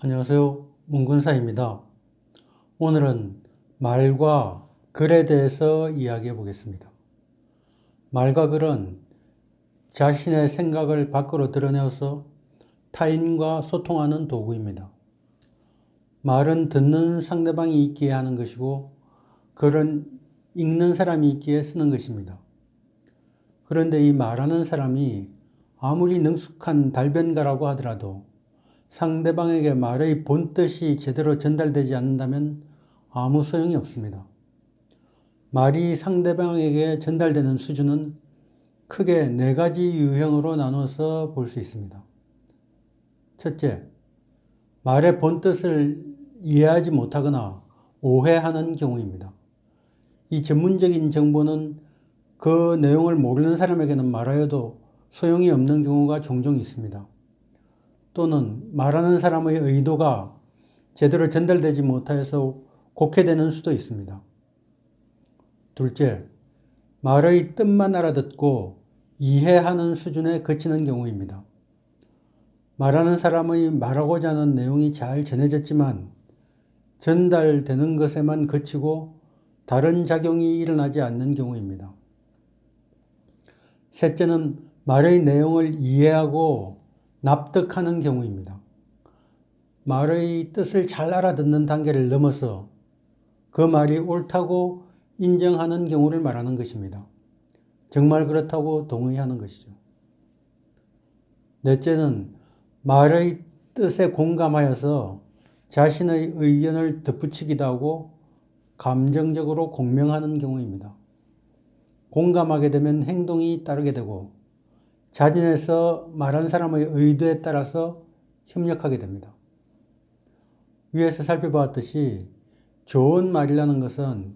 안녕하세요. 문근사입니다. 오늘은 말과 글에 대해서 이야기해 보겠습니다. 말과 글은 자신의 생각을 밖으로 드러내어서 타인과 소통하는 도구입니다. 말은 듣는 상대방이 있기에 하는 것이고, 글은 읽는 사람이 있기에 쓰는 것입니다. 그런데 이 말하는 사람이 아무리 능숙한 달변가라고 하더라도 상대방에게 말의 본뜻이 제대로 전달되지 않는다면 아무 소용이 없습니다. 말이 상대방에게 전달되는 수준은 크게 4가지 유형으로 나눠서 볼 수 있습니다. 첫째, 말의 본뜻을 이해하지 못하거나 오해하는 경우입니다. 이 전문적인 정보는 그 내용을 모르는 사람에게는 말하여도 소용이 없는 경우가 종종 있습니다. 또는 말하는 사람의 의도가 제대로 전달되지 못하여서 곡해되는 수도 있습니다. 둘째, 말의 뜻만 알아듣고 이해하는 수준에 그치는 경우입니다. 말하는 사람의 말하고자 하는 내용이 잘 전해졌지만 전달되는 것에만 그치고 다른 작용이 일어나지 않는 경우입니다. 셋째는 말의 내용을 이해하고 납득하는 경우입니다. 말의 뜻을 잘 알아듣는 단계를 넘어서 그 말이 옳다고 인정하는 경우를 말하는 것입니다. 정말 그렇다고 동의하는 것이죠. 넷째는 말의 뜻에 공감하여서 자신의 의견을 덧붙이기도 하고 감정적으로 공명하는 경우입니다. 공감하게 되면 행동이 따르게 되고 자진해서 말한 사람의 의도에 따라서 협력하게 됩니다. 위에서 살펴보았듯이 좋은 말이라는 것은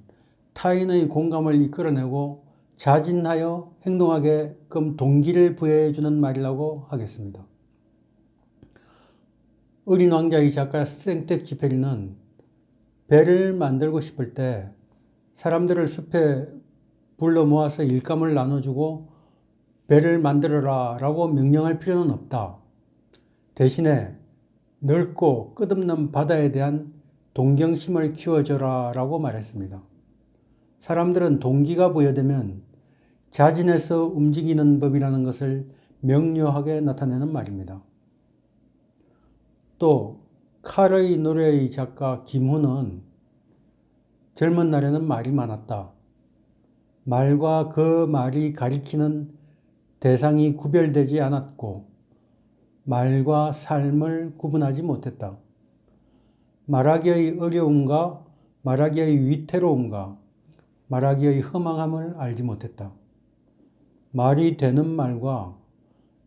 타인의 공감을 이끌어내고 자진하여 행동하게끔 동기를 부여해주는 말이라고 하겠습니다. 어린 왕자의 작가 생텍쥐페리는 배를 만들고 싶을 때 사람들을 숲에 불러 모아서 일감을 나눠주고 배를 만들어라 라고 명령할 필요는 없다. 대신에 넓고 끝없는 바다에 대한 동경심을 키워줘라 라고 말했습니다. 사람들은 동기가 부여되면 자진해서 움직이는 법이라는 것을 명료하게 나타내는 말입니다. 또 칼의 노래의 작가 김훈은 젊은 날에는 말이 많았다. 말과 그 말이 가리키는 대상이 구별되지 않았고 말과 삶을 구분하지 못했다. 말하기의 어려움과 말하기의 위태로움과 말하기의 허망함을 알지 못했다. 말이 되는 말과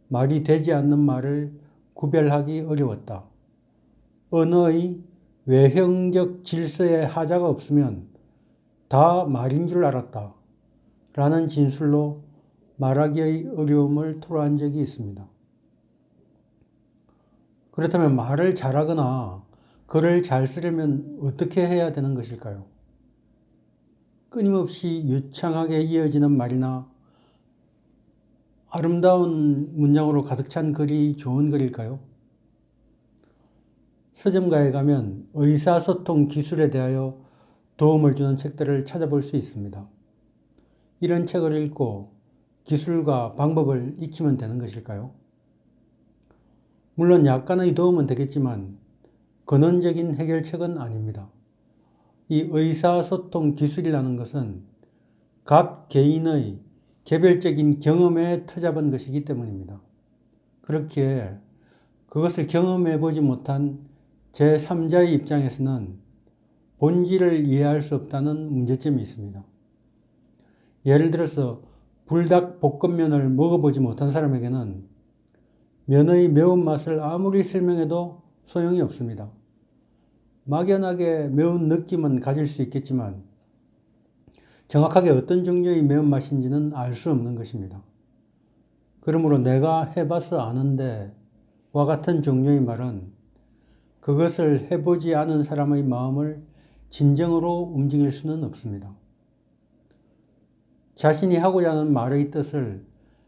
말이 되지 않는 말을 구별하기 어려웠다. 언어의 외형적 질서에 하자가 없으면 다 말인 줄 알았다. 라는 진술로 말하기의 어려움을 토로한 적이 있습니다. 그렇다면 말을 잘하거나 글을 잘 쓰려면 어떻게 해야 되는 것일까요? 끊임없이 유창하게 이어지는 말이나 아름다운 문장으로 가득 찬 글이 좋은 글일까요? 서점가에 가면 의사소통 기술에 대하여 도움을 주는 책들을 찾아볼 수 있습니다. 이런 책을 읽고 기술과 방법을 익히면 되는 것일까요? 물론 약간의 도움은 되겠지만 근원적인 해결책은 아닙니다. 이 의사소통 기술이라는 것은 각 개인의 개별적인 경험에 터잡은 것이기 때문입니다. 그렇기에 그것을 경험해 보지 못한 제3자의 입장에서는 본질을 이해할 수 없다는 문제점이 있습니다. 예를 들어서 불닭 볶음면을 먹어보지 못한 사람에게는 면의 매운맛을 아무리 설명해도 소용이 없습니다. 막연하게 매운 느낌은 가질 수 있겠지만 정확하게 어떤 종류의 매운맛인지는 알 수 없는 것입니다. 그러므로 내가 해봐서 아는데 와 같은 종류의 말은 그것을 해보지 않은 사람의 마음을 진정으로 움직일 수는 없습니다. 자신이 하고자 하는 말의 뜻을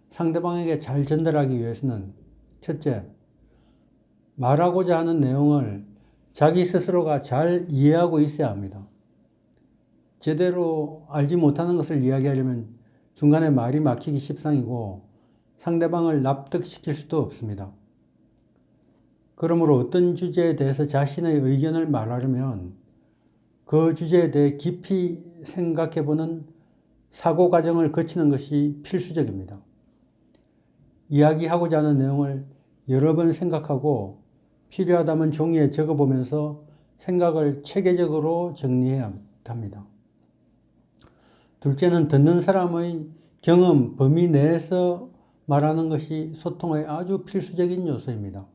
상대방에게 잘 전달하기 위해서는 첫째, 말하고자 하는 내용을 자기 스스로가 잘 이해하고 있어야 합니다. 제대로 알지 못하는 것을 이야기하려면 중간에 말이 막히기 십상이고 상대방을 납득시킬 수도 없습니다. 그러므로 어떤 주제에 대해서 자신의 의견을 말하려면 그 주제에 대해 깊이 생각해보는 사고 과정을 거치는 것이 필수적입니다. 이야기하고자 하는 내용을 여러 번 생각하고 필요하다면 종이에 적어보면서 생각을 체계적으로 정리해야 합니다. 둘째는 듣는 사람의 경험, 범위 내에서 말하는 것이 소통의 아주 필수적인 요소입니다.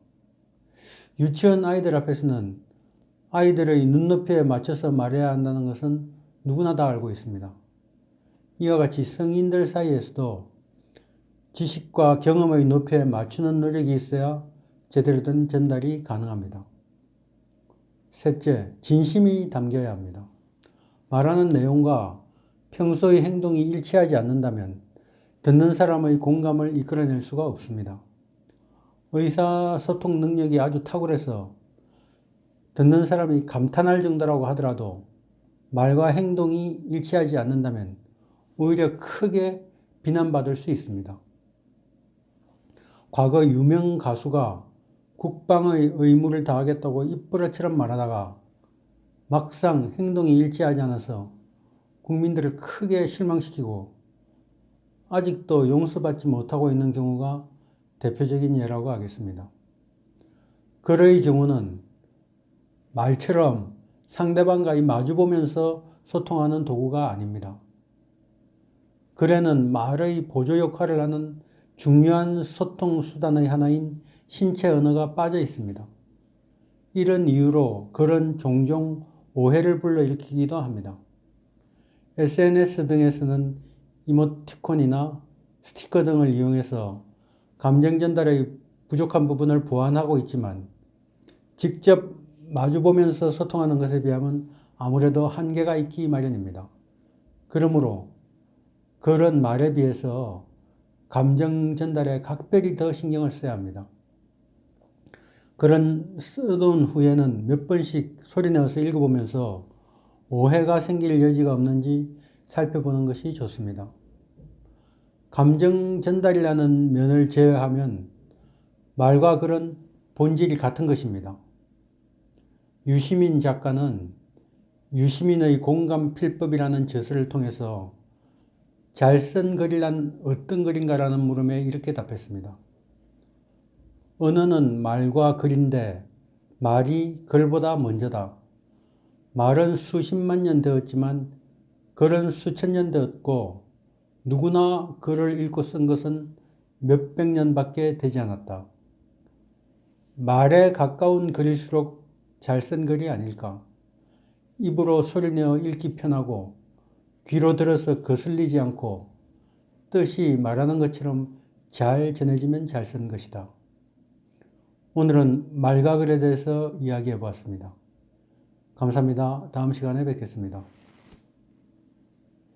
유치원 아이들 앞에서는 아이들의 눈높이에 맞춰서 말해야 한다는 것은 누구나 다 알고 있습니다. 이와 같이 성인들 사이에서도 지식과 경험의 높이에 맞추는 노력이 있어야 제대로 된 전달이 가능합니다. 셋째, 진심이 담겨야 합니다. 말하는 내용과 평소의 행동이 일치하지 않는다면 듣는 사람의 공감을 이끌어낼 수가 없습니다. 의사소통 능력이 아주 탁월해서 듣는 사람이 감탄할 정도라고 하더라도 말과 행동이 일치하지 않는다면 오히려 크게 비난받을 수 있습니다. 과거 유명 가수가 국방의 의무를 다하겠다고 입버릇처럼 말하다가 막상 행동이 일치하지 않아서 국민들을 크게 실망시키고 아직도 용서받지 못하고 있는 경우가 대표적인 예라고 하겠습니다. 글의 경우는 말처럼 상대방과 마주보면서 소통하는 도구가 아닙니다. 글에는 말의 보조 역할을 하는 중요한 소통 수단의 하나인 신체 언어가 빠져 있습니다. 이런 이유로 글은 종종 오해를 불러일으키기도 합니다. SNS 등에서는 이모티콘이나 스티커 등을 이용해서 감정 전달의 부족한 부분을 보완하고 있지만 직접 마주보면서 소통하는 것에 비하면 아무래도 한계가 있기 마련입니다. 그러므로 글은 말에 비해서 감정 전달에 각별히 더 신경을 써야 합니다. 글은 써둔 후에는 몇 번씩 소리내어서 읽어보면서 오해가 생길 여지가 없는지 살펴보는 것이 좋습니다. 감정 전달이라는 면을 제외하면 말과 글은 본질이 같은 것입니다. 유시민 작가는 유시민의 공감 필법이라는 저서를 통해서 잘 쓴 글이란 어떤 글인가라는 물음에 이렇게 답했습니다. 언어는 말과 글인데 말이 글보다 먼저다. 말은 수십만 년 되었지만 글은 수천 년 되었고 누구나 글을 읽고 쓴 것은 몇백 년밖에 되지 않았다. 말에 가까운 글일수록 잘 쓴 글이 아닐까. 입으로 소리내어 읽기 편하고 귀로 들어서 거슬리지 않고 뜻이 말하는 것처럼 잘 전해지면 잘 쓴 것이다. 오늘은 말과 글에 대해서 이야기해 보았습니다. 감사합니다. 다음 시간에 뵙겠습니다.